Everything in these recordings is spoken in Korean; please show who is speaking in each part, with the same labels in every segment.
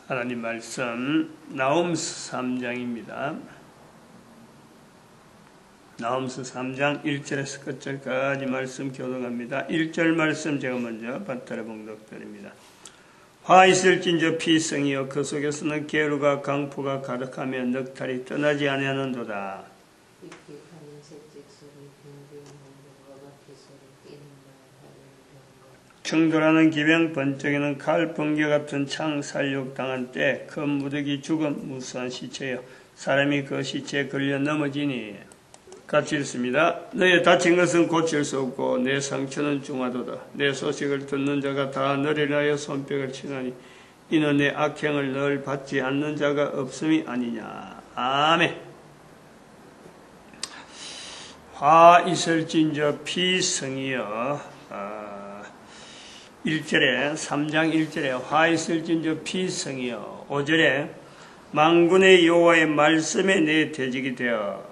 Speaker 1: 하나님 말씀 나홈스 3장입니다. 나홈스 3장 1절에서 끝절까지 말씀 교독합니다. 1절 말씀 제가 먼저 받들어 봉독드립니다. 화 있을진저 피성이여 그 속에서는 게으르가 강포가 가득하며 넉탈이 떠나지 아니하는도다. 충돌하는 기병 번쩍이는 칼 번개 같은 창 살육당한 때 그 무더기 죽음 무수한 시체여 사람이 그 시체에 걸려 넘어지니. 같이 읽습니다. 너의 다친 것은 고칠 수 없고 내 상처는 중하도다. 내 소식을 듣는 자가 다 너를 하여 손뼉을 치나니 이는 내 악행을 널 받지 않는 자가 없음이 아니냐. 아멘. 화 있을진저 피성이여 1절에 3장 1절에 화 있을진저 피성이여 5절에 만군의 여호와의 말씀에 내 대적이 되어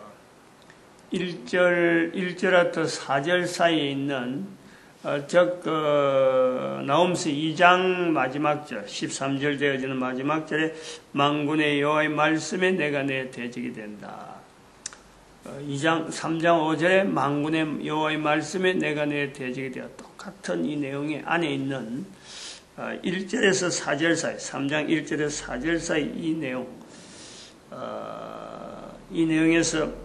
Speaker 1: 1절부터 4절 사이에 있는 나홈스 2장 마지막 절 13절 되어지는 마지막 절에 만군의 여호와의 말씀에 내가 내 대적이 된다. 3장 5절에 만군의 여호와의 말씀에 내가 내 대적이 되어 똑같은 이 내용의 안에 있는 1절에서 4절 사이 3장 1절에서 4절 사이 이 내용에서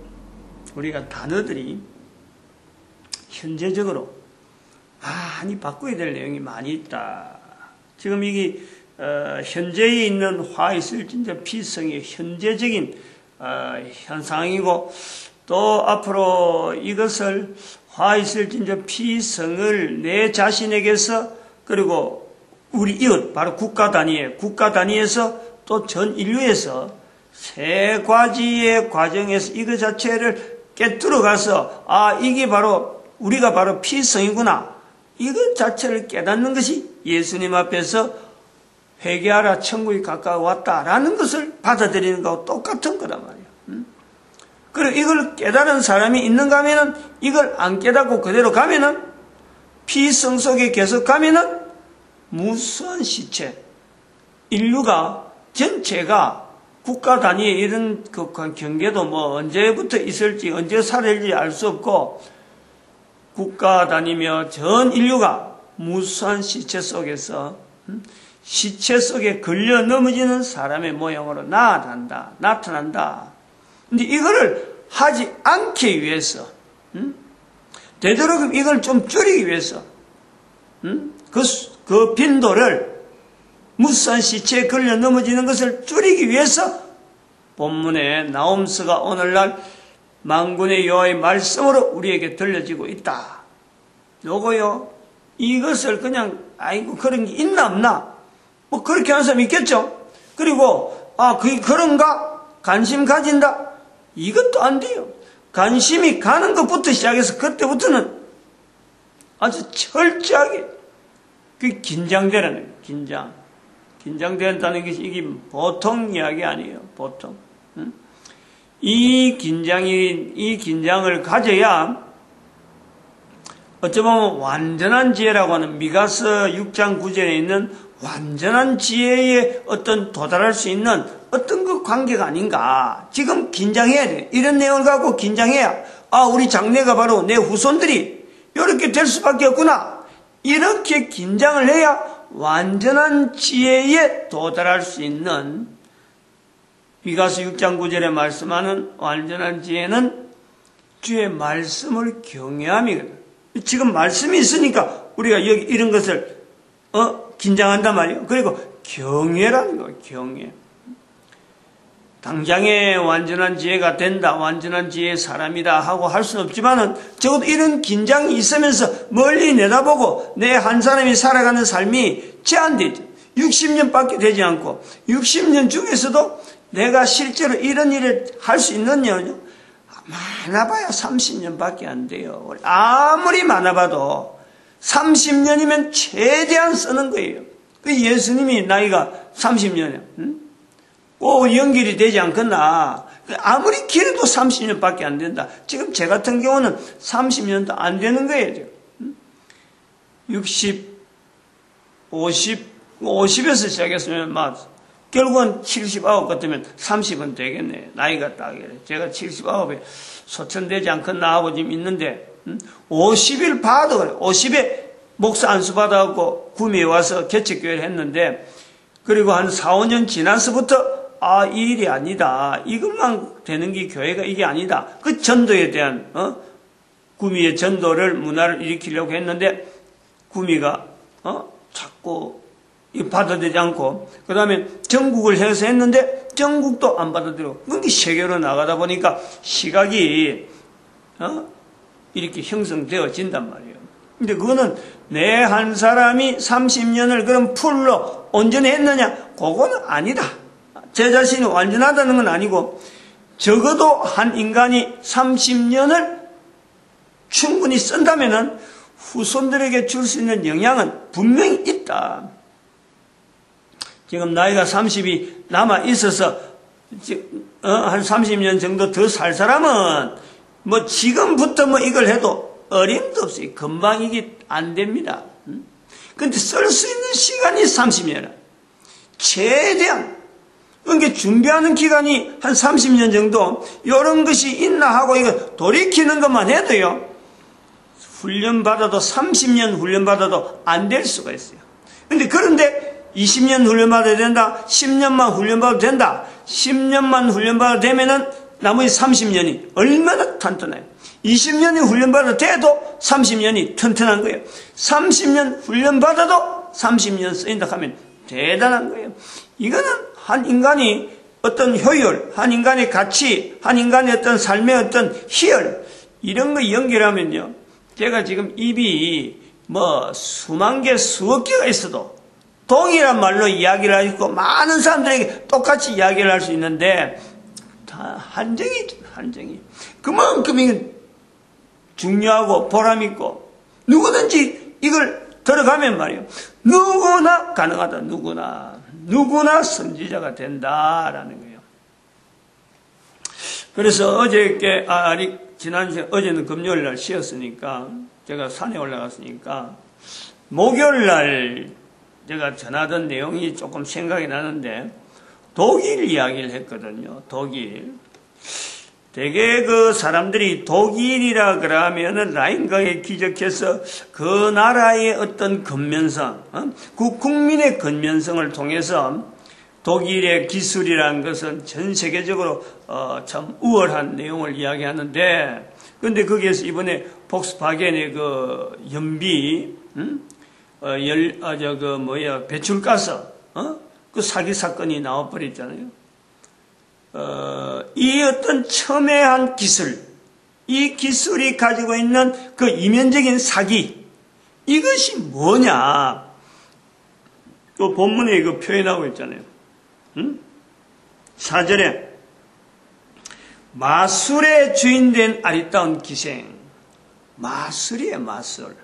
Speaker 1: 우리가 단어들이 현재적으로 많이 바꿔야 될 내용이 많이 있다. 지금 이게 현재에 있는 화 있을진저 피성의 현재적인 현상이고 또 앞으로 이것을 화 있을진저 피성을 내 자신에게서 그리고 우리 이웃 바로 국가 단위에서 또 전 인류에서 세 가지의 과정에서 이거 자체를 깨뚫어가서 이게 바로 우리가 바로 피성이구나. 이것 자체를 깨닫는 것이 예수님 앞에서 회개하라 천국이 가까워왔다라는 것을 받아들이는 것과 똑같은 거란 말이에요. 그리고 이걸 깨달은 사람이 있는가 하면은 이걸 안 깨닫고 그대로 가면은 피성 속에 계속 가면은 무수한 시체 인류가 전체가 국가 단위의 이런 그 경계도 뭐 언제부터 있을지 언제 살을지 알 수 없고 국가 단위며 전 인류가 무수한 시체 속에서 시체 속에 걸려 넘어지는 사람의 모형으로 나타난다. 근데 이거를 하지 않기 위해서 되도록 이걸 좀 줄이기 위해서 그 빈도를 무수한 시체에 걸려 넘어지는 것을 줄이기 위해서 본문에 나홈스가 오늘날 만군의 여호와의 말씀으로 우리에게 들려지고 있다. 요거요. 이것을 그냥 그런 게 있나 없나? 뭐 그렇게 하는 사람이 있겠죠. 그리고 그런가? 관심 가진다? 이것도 안 돼요. 관심이 가는 것부터 시작해서 그때부터는 아주 철저하게 긴장되라는 거예요. 긴장된다는 것이 이게 보통 이야기 아니에요. 보통. 이 긴장을 가져야 어쩌면 완전한 지혜라고 하는 미가서 6장 9절에 있는 완전한 지혜에 도달할 수 있는 어떤 그 관계가 아닌가. 지금 긴장해야 돼. 이런 내용을 갖고 긴장해야 우리 장래가 바로 내 후손들이 이렇게 될 수밖에 없구나. 이렇게 긴장을 해야 완전한 지혜에 도달할 수 있는 미가서 6장 9절에 말씀하는 완전한 지혜는 주의 말씀을 경외함이거든. 지금 말씀이 있으니까 우리가 여기 이런 것을 긴장한단 말이에요. 그리고 경외라는 거예요. 경외. 당장에 완전한 지혜가 된다, 완전한 지혜의 사람이다 하고 할 수는 없지만은 적어도 이런 긴장이 있으면서 멀리 내다보고 내 한 사람이 살아가는 삶이 제한되죠. 60년밖에 되지 않고 60년 중에서도 내가 실제로 이런 일을 할 수 있느냐요? 많아봐야 30년밖에 안 돼요. 아무리 많아봐도 30년이면 최대한 쓰는 거예요. 예수님이 나이가 30년이에요. 꼭 연결이 되지 않겠나. 아무리 길어도 30년밖에 안 된다. 지금 제 같은 경우는 30년도 안 되는 거예요. 60, 50에서 시작했으면 막 결국은 79 같으면 30은 되겠네. 나이가 딱 이래. 제가 79에 소천되지 않겠나 하고 지금 있는데, 50일 봐도 그래. 50에 목사 안수 받아갖고 구미에 와서 개척교회를 했는데, 그리고 한 4, 5년 지나서부터, 이 일이 아니다. 이것만 되는 게 교회가 이게 아니다. 그 전도에 대한, 구미의 전도를, 문화를 일으키려고 했는데, 구미가, 자꾸, 받아들이지 않고, 그 다음에 전국을 해서 했는데, 전국도 안 받아들이고, 그게 세계로 나가다 보니까 시각이, 이렇게 형성되어진단 말이에요. 근데 그거는 내 한 사람이 30년을 그럼 풀로 온전히 했느냐? 그거는 아니다. 제 자신이 완전하다는 건 아니고, 적어도 한 인간이 30년을 충분히 쓴다면은 후손들에게 줄 수 있는 영향은 분명히 있다. 지금 나이가 30이 남아 있어서 한 30년 정도 더 살 사람은 뭐 지금부터 뭐 이걸 해도 어림도 없어요. 금방 이게 안 됩니다. 근데 쓸 수 있는 시간이 30년. 최대한 그러니까 준비하는 기간이 한 30년 정도 이런 것이 있나 하고 이거 돌이키는 것만 해도요. 훈련받아도 30년 훈련받아도 안 될 수가 있어요. 그런데 20년 훈련받아야 된다. 10년만 훈련받아도 된다. 10년만 훈련받아도 되면은 나머지 30년이 얼마나 튼튼해요. 20년이 훈련받아도 돼도 30년이 튼튼한 거예요. 30년 훈련받아도 30년 쓰인다 하면 대단한 거예요. 이거는 한 인간이 어떤 효율, 한 인간의 가치, 한 인간의 어떤 삶의 어떤 희열, 이런 거 연결하면요. 제가 지금 입이 뭐 수만 개, 수억 개가 있어도 동일한 말로 이야기를 하고 많은 사람들에게 똑같이 이야기를 할 수 있는데 다 한정이. 그만큼 이건 중요하고 보람있고 누구든지 이걸 들어가면 말이에요. 누구나 가능하다. 누구나 선지자가 된다라는 거예요. 그래서 어저께 어제는 금요일 날 쉬었으니까 제가 산에 올라갔으니까 목요일 날 제가 전하던 내용이 조금 생각이 나는데 독일 이야기를 했거든요. 독일. 되게 그 사람들이 독일이라 그러면은 라인강에 기적해서 그 나라의 어떤 근면성, 그 국민의 근면성을 통해서 독일의 기술이라는 것은 전 세계적으로 참 우월한 내용을 이야기하는데, 그런데 거기에서 이번에 폭스바겐의 그 연비, 배출가스, 그 사기 사건이 나와버렸잖아요. 이 어떤 첨예한 기술, 이 기술이 가지고 있는 그 이면적인 사기, 이것이 뭐냐? 그 본문에 이거 표현하고 있잖아요. 4절에 마술의 주인된 아리따운 기생. 마술이에요, 마술.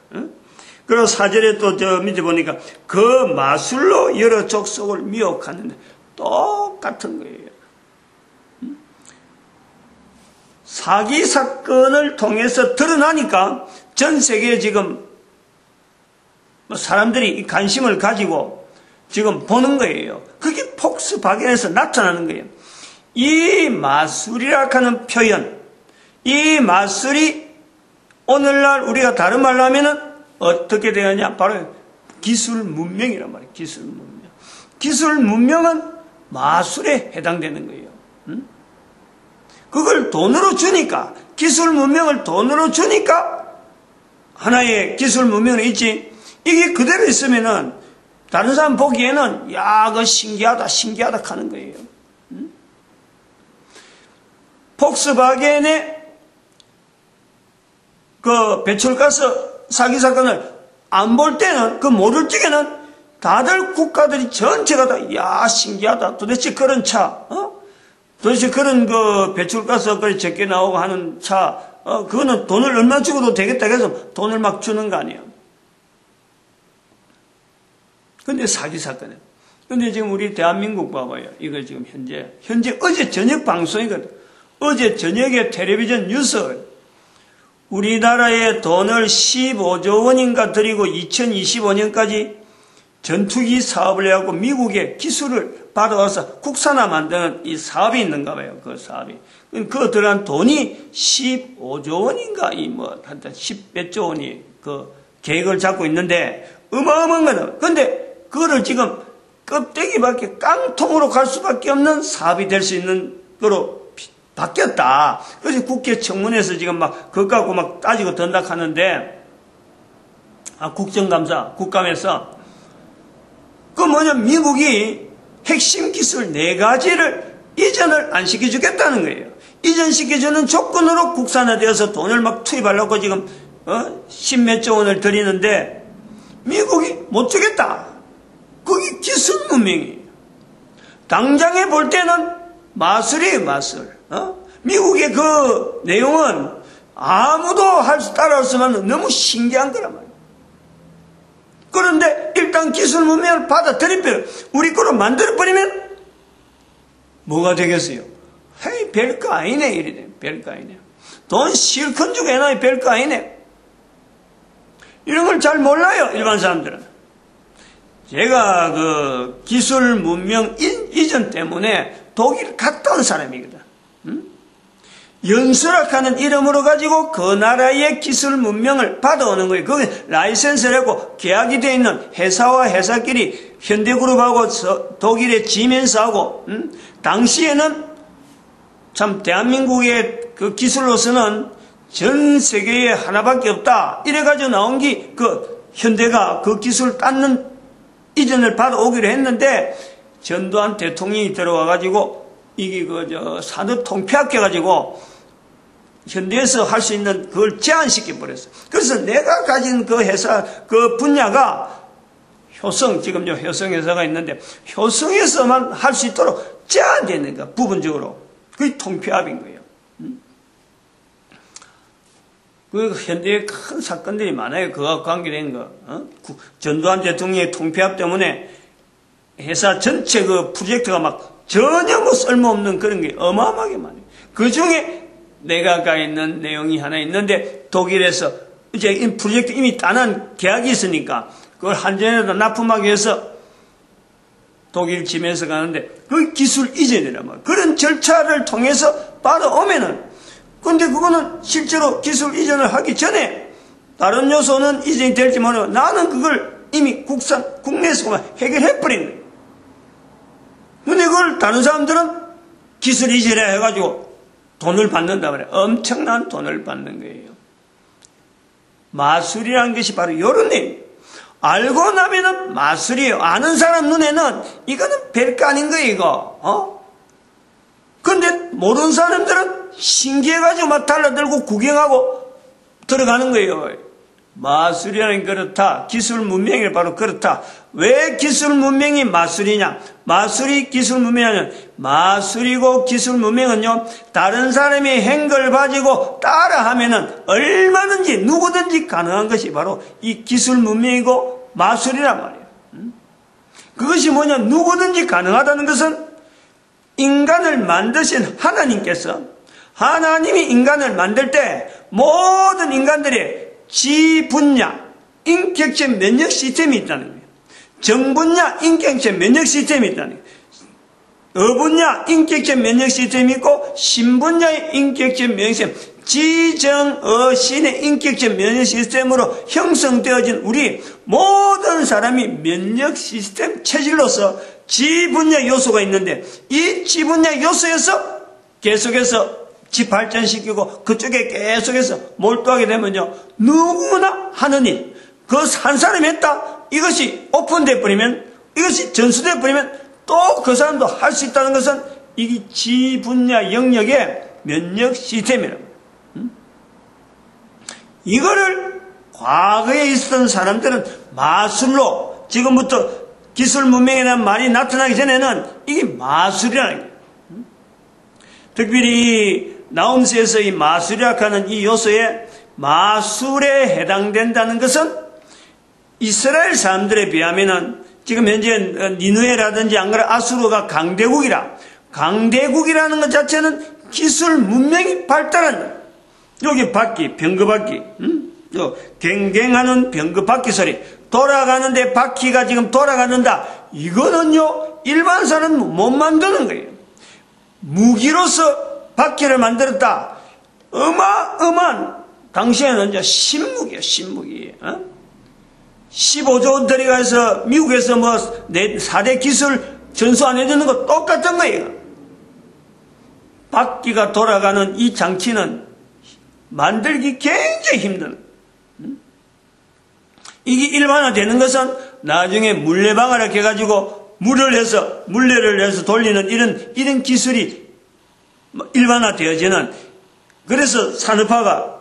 Speaker 1: 그리고 4절에 또 저 밑에 보니까 그 마술로 여러 족속을 미혹하는데 똑같은 거예요. 사기 사건을 통해서 드러나니까 전 세계에 지금 사람들이 관심을 가지고 지금 보는 거예요. 그게 폭스바겐에서 나타나는 거예요. 이 마술이라 하는 표현, 이 마술이 오늘날 우리가 다른 말로 하면은 어떻게 되느냐? 바로 기술 문명이란 말이에요. 기술 문명. 기술 문명은 마술에 해당되는 거예요. 그걸 돈으로 주니까, 기술 문명을 돈으로 주니까 하나의 기술 문명이 있지. 이게 그대로 있으면은 다른 사람 보기에는 야, 그거 신기하다 하는 거예요. 폭스바겐의 그 배출가스 사기 사건을 안 볼 때는, 그 모를 적에는 다들 국가들이 전체가 다 야, 신기하다. 도대체 그런 차, 도대체 그런 그 배출가스 그리 적게 나오고 하는 차, 그거는 돈을 얼마 주고도 되겠다 해서 돈을 막 주는 거 아니에요. 근데 사기 사건이에요. 근데 지금 우리 대한민국 봐봐요. 이거 지금 현재 어제 저녁 방송이거든. 어제 저녁에 텔레비전 뉴스, 우리나라에 돈을 15조 원인가 들이고 2025년까지 전투기 사업을 해갖고 미국에 기술을 받아와서 국산화 만드는 이 사업이 있는가 봐요. 그 사업이. 그 들어간 돈이 15조 원인가, 하여튼 10몇 조 원이 그 계획을 잡고 있는데, 어마어마한 거다. 근데, 그거를 지금 껍데기밖에 깡통으로 갈 수밖에 없는 사업이 될 수 있는 거로 바뀌었다. 그래서 국회 청문회에서 지금 막, 그거 갖고 막 따지고 던닥하는데, 국정감사, 국감에서, 미국이 핵심 기술 4가지를 이전을 안 시켜주겠다는 거예요. 이전시켜주는 조건으로 국산화되어서 돈을 막 투입하려고 지금, 10몇 조 원을 들이는데, 미국이 못 주겠다. 그게 기술 문명이에요. 당장에 볼 때는 마술이에요, 마술. 미국의 그 내용은 아무도 따라할 수 없는 너무 신기한 거란 말이에요. 그런데 일단 기술 문명을 받아들이면 우리 거로 만들어버리면 뭐가 되겠어요? 헤이, 별거 아니네, 이래. 별거 아니네. 돈 실컷 주고 해놔야 별거 아니네. 이런 걸 잘 몰라요, 일반 사람들은. 제가 그 기술 문명 이전 때문에 독일 갔다 온 사람이거든. 연수락하는 이름으로 가지고 그 나라의 기술 문명을 받아오는 거예요. 그게 라이센스라고 계약이 되어 있는 회사와 회사끼리 현대그룹하고 독일의 지멘스하고, 당시에는 참 대한민국의 그 기술로서는 전 세계에 하나밖에 없다. 이래가지고 나온 게 그 현대가 그 기술 땄는 이전을 받아오기로 했는데, 전두환 대통령이 들어와가지고 이게 산업 통폐합해가지고 현대에서 할 수 있는 그걸 제한시켜 버렸어요. 그래서 내가 가진 그 회사, 그 분야가 효성, 지금 효성 회사가 있는데, 효성에서만 할 수 있도록 제한되는 거야, 부분적으로. 그게 통폐합인 거예요. 그 현대에 큰 사건들이 많아요. 그와 관계된 거. 전두환 대통령의 통폐합 때문에 회사 전체 그 프로젝트가 막 전혀 쓸모없는 그런 게 어마어마하게 많아요. 그 중에 내가 가 있는 내용이 하나 있는데, 독일에서 이제 이 프로젝트 이미 따난 계약이 있으니까 그걸 한전에다 납품하기 위해서 독일 지면서 가는데, 그 기술 이전이란 말이야. 그런 절차를 통해서 받아오면은, 근데 그거는 실제로 기술 이전을 하기 전에 다른 요소는 이전이 될지 모르고 나는 그걸 이미 국내에서 해결해버린 거예요. 근데 그걸 다른 사람들은 기술 이전을 해가지고 돈을 받는다 말이에요. 엄청난 돈을 받는 거예요. 마술이라는 것이 바로 이런 내용이에요. 알고 나면은 마술이에요. 아는 사람 눈에는 이거는 별거 아닌 거예요, 이거. 근데 모르는 사람들은 신기해가지고 막 달라들고 구경하고 들어가는 거예요. 마술이라는 그렇다. 기술 문명이 바로 그렇다. 왜 기술 문명이 마술이냐? 마술이 기술 문명이냐면, 마술이고 기술 문명은요, 다른 사람이 한 걸 가지고 따라하면은 얼마든지 누구든지 가능한 것이 바로 이 기술 문명이고 마술이란 말이에요. 그것이 뭐냐? 누구든지 가능하다는 것은 인간을 만드신 하나님이 인간을 만들 때 모든 인간들의 지 분야, 인격체 면역 시스템이 있다는 거예요. 정 분야, 인격체 면역 시스템이 있다는 거예요. 어 분야, 인격체 면역 시스템이 있고, 신 분야의 인격체 면역 시스템, 지정어신의 인격체 면역 시스템으로 형성되어진 우리 모든 사람이 면역 시스템 체질로서 지 분야 요소가 있는데, 이 지 분야 요소에서 계속해서 지 발전시키고 그쪽에 계속해서 몰두하게 되면요, 누구나 하는 일, 그 한 사람이 했다, 이것이 오픈돼 버리면, 이것이 전수돼 버리면 또 그 사람도 할 수 있다는 것은 이게 지 분야 영역의 면역 시스템이라고. 이거를 과거에 있었던 사람들은 마술로, 지금부터 기술 문명이라는 말이 나타나기 전에는 이게 마술이라는 거예요. 특별히 나움스에서 이 마술이라고 하는 이 요소에 마술에 해당된다는 것은 이스라엘 사람들에 비하면은 지금 현재 니누에라든지 안 그래 아수르가 강대국이라는 것 자체는 기술 문명이 발달한 거예요. 여기 바퀴, 병거바퀴, 갱갱하는 병거바퀴 소리, 돌아가는데 바퀴가 지금 돌아가는다. 이거는요, 일반 사람은 못 만드는 거예요. 무기로서 바퀴를 만들었다. 어마어마한, 당시에는 이제 신무기예요, 신무기. 15조 들어가서 미국에서 뭐 4대 기술 전수 안 해주는 거 똑같은 거예요. 바퀴가 돌아가는 이 장치는 만들기 굉장히 힘든. 이게 일반화되는 것은 나중에 물레방아를 해가지고 물레를 해서 돌리는 이런 기술이 일반화되어지는, 그래서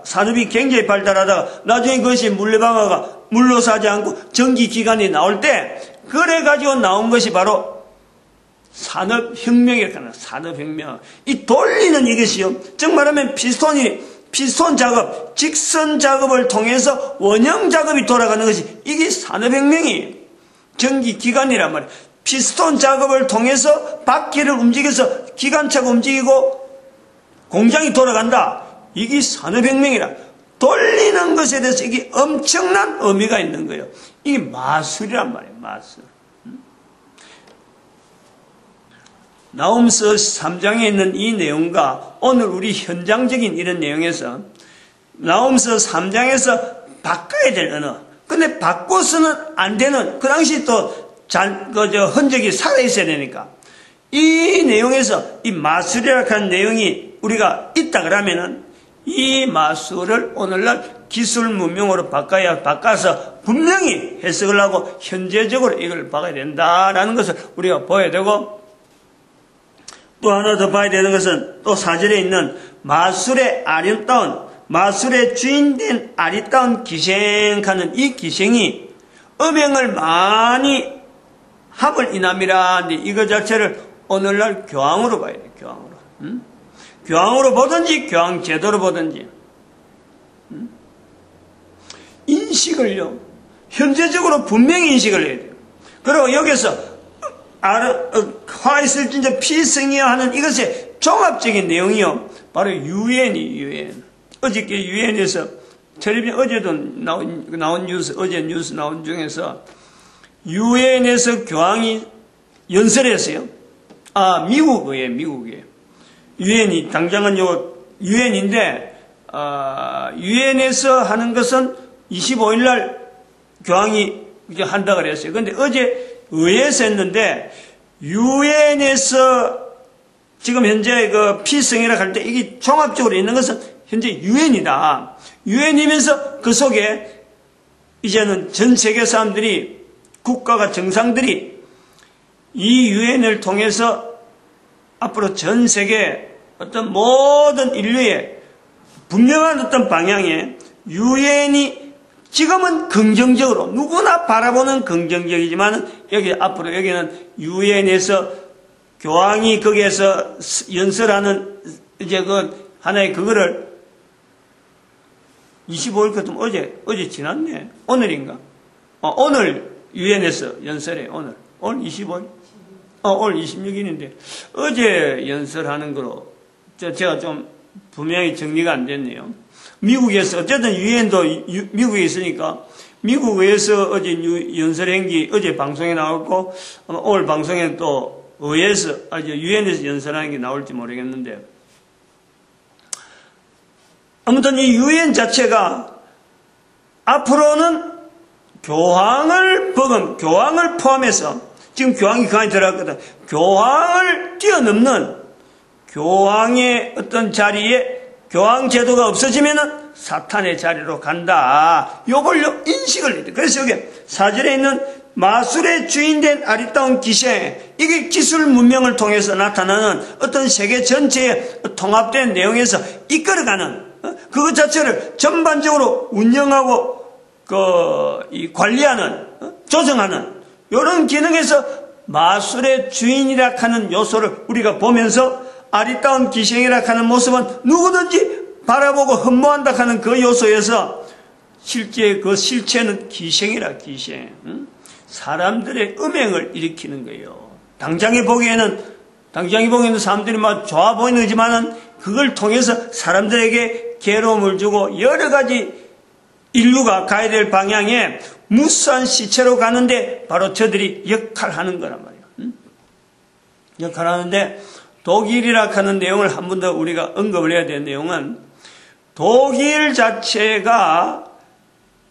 Speaker 1: 산업이 굉장히 발달하다가 나중에 그것이 물레방아가 물로 사지 않고 전기기관이 나올 때, 그래가지고 나온 것이 바로 산업혁명이라고 하는 산업혁명. 이 돌리는 이것이요. 즉 말하면 피스톤 작업, 직선 작업을 통해서 원형 작업이 돌아가는 것이 이게 산업혁명이에요. 전기기관이란 말이에요. 피스톤 작업을 통해서 바퀴를 움직여서 기관차가 움직이고 공장이 돌아간다. 이게 산업혁명이라. 돌리는 것에 대해서 이게 엄청난 의미가 있는 거예요. 이게 마술이란 말이에요. 마술. 나훔서 3장에 있는 이 내용과 오늘 우리 현장적인 이런 내용에서 나훔서 3장에서 바꿔야 될 언어, 근데 바꿔서는 안 되는, 그 당시 또 흔적이 살아있어야 되니까 이 내용에서 이 마술이라고 하는 내용이 우리가 있다 그러면은 이 마술을 오늘날 기술 문명으로 바꿔서 분명히 해석을 하고 현재적으로 이걸 봐야 된다라는 것을 우리가 보여야 되고, 또 하나 더 봐야 되는 것은 또 4절에 있는 마술의 주인된 아리따운 기생하는 이 기생이 음행을 많이 합을 인함이라. 이거 자체를 오늘날 교황으로 봐야 돼요. 교황으로. 교황으로 보든지 교황 제도로 보든지. 인식을요, 현재적으로 분명히 인식을 해야 돼요. 그리고 여기서 화 있을지 피성이야 하는 이것의 종합적인 내용이요, 바로 유엔. 어저께 유엔에서 텔레비전 어제도 나온 뉴스, 어제 뉴스 나온 중에서 유엔에서 교황이 연설했어요. 미국이에요. 유엔이 당장은 유엔인데 유엔에서 하는 것은 25일날 교황이 한다 그랬어요. 그런데 어제 의회에서 했는데, 유엔에서 지금 현재 그 피성이라고 할 때 이게 종합적으로 있는 것은 현재 유엔이다. 유엔이면서 그 속에 이제는 전 세계 사람들이, 국가가 정상들이 이 유엔을 통해서 앞으로 전 세계 어떤 모든 인류의 분명한 어떤 방향에 유엔이 지금은 긍정적으로 누구나 바라보는 긍정적이지만 앞으로 여기는 유엔에서 교황이 거기에서 연설하는 이제 그 하나의 그거를 25일 같으면 어제 지났네. 오늘인가? 오늘 유엔에서 연설해. 오늘 25일? 오늘 26일인데 어제 연설하는 거로 제가 좀 분명히 정리가 안 됐네요. 미국에서 어쨌든 유엔도 미국에 있으니까 미국에서 어제 연설한 게 어제 방송에 나왔고 오늘 방송에 또 의회에서 유엔에서 연설하는 게 나올지 모르겠는데, 아무튼 이 유엔 자체가 앞으로는 교황을 포함해서, 지금 교황이 그 안에 들어갔거든. 교황을 뛰어넘는 교황의 어떤 자리에 교황 제도가 없어지면은 사탄의 자리로 간다. 요걸로 인식을 해야 돼. 그래서 여기 4절에 있는 마술의 주인된 아리따운 기생, 이게 기술 문명을 통해서 나타나는 어떤 세계 전체의 통합된 내용에서 이끌어가는 그것 자체를 전반적으로 운영하고 관리하는, 조정하는 이런 기능에서 마술의 주인이라 하는 요소를 우리가 보면서 아리따운 기생이라 하는 모습은 누구든지 바라보고 흠모한다 하는 그 요소에서 실제 그 실체는 기생이라. 기생. 사람들의 음행을 일으키는 거예요. 당장에 보기에는 사람들이 막 좋아 보이는 거지만은 그걸 통해서 사람들에게 괴로움을 주고 여러 가지 인류가 가야 될 방향에 무수한 시체로 가는데 바로 저들이 역할하는 거란 말이에요. 역할을 하는데, 독일이라 하는 내용을 한 번 더 우리가 언급을 해야 되는 내용은, 독일 자체가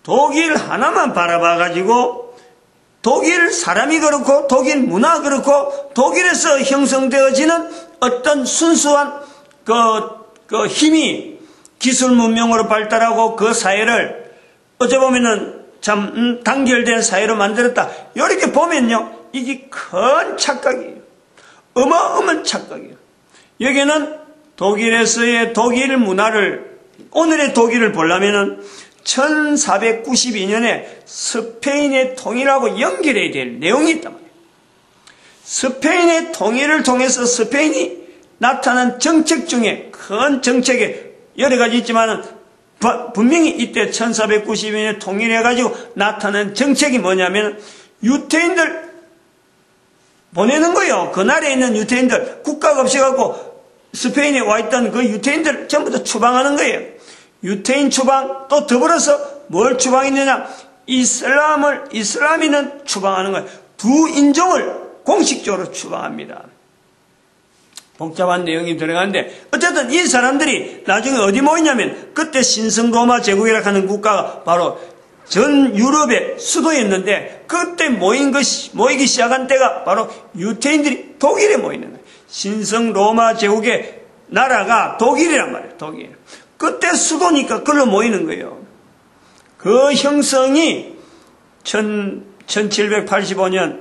Speaker 1: 독일 하나만 바라봐가지고 독일 사람이 그렇고 독일 문화 그렇고 독일에서 형성되어지는 어떤 순수한 그 힘이 기술 문명으로 발달하고 그 사회를 어찌 보면은 참 단결된 사회로 만들었다. 이렇게 보면요, 이게 큰 착각이에요. 어마어마한 착각이에요. 여기는 독일에서의 독일 문화를, 오늘의 독일을 보려면은 1492년에 스페인의 통일하고 연결해야 될 내용이 있단 말이에요. 스페인의 통일을 통해서 스페인이 나타난 정책 중에 큰 정책에 여러 가지 있지만은 분명히 이때 1492년에 통일해가지고 나타난 정책이 뭐냐면 유태인들 보내는 거예요. 그 나라에 있는 유태인들, 국가가 없어갖고 스페인에 와 있던 그 유태인들 전부 다 추방하는 거예요. 유태인 추방, 또 더불어서 뭘 추방했느냐? 이슬람인은 추방하는 거예요. 두 인종을 공식적으로 추방합니다. 복잡한 내용이 들어가는데, 어쨌든 이 사람들이 나중에 어디 모이냐면, 그때 신성 로마 제국이라고 하는 국가가 바로 전 유럽의 수도였는데, 그때 모이기 시작한 때가 바로 유태인들이 독일에 모이는 거예요. 신성 로마 제국의 나라가 독일이란 말이에요. 독일. 그때 수도니까 그걸로 모이는 거예요. 그 형성이 1785년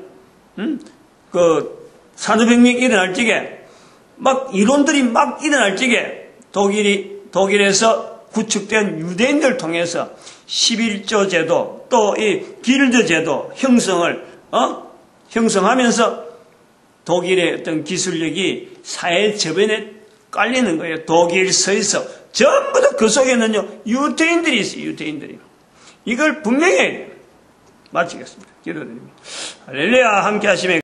Speaker 1: 그 산후병력이 일어날 적에 막 이론들이 막 일어날 적에 독일에서 구축된 유대인들 통해서 11조 제도 또 이 길드 제도 형성하면서 독일의 어떤 기술력이 사회 저변에 깔리는 거예요. 독일 서에서 전부 다 그 속에는요, 유태인들이 있어요, 유태인들이. 이걸 분명히 마치겠습니다. 기도드립니다. 할렐루야, 함께 하시면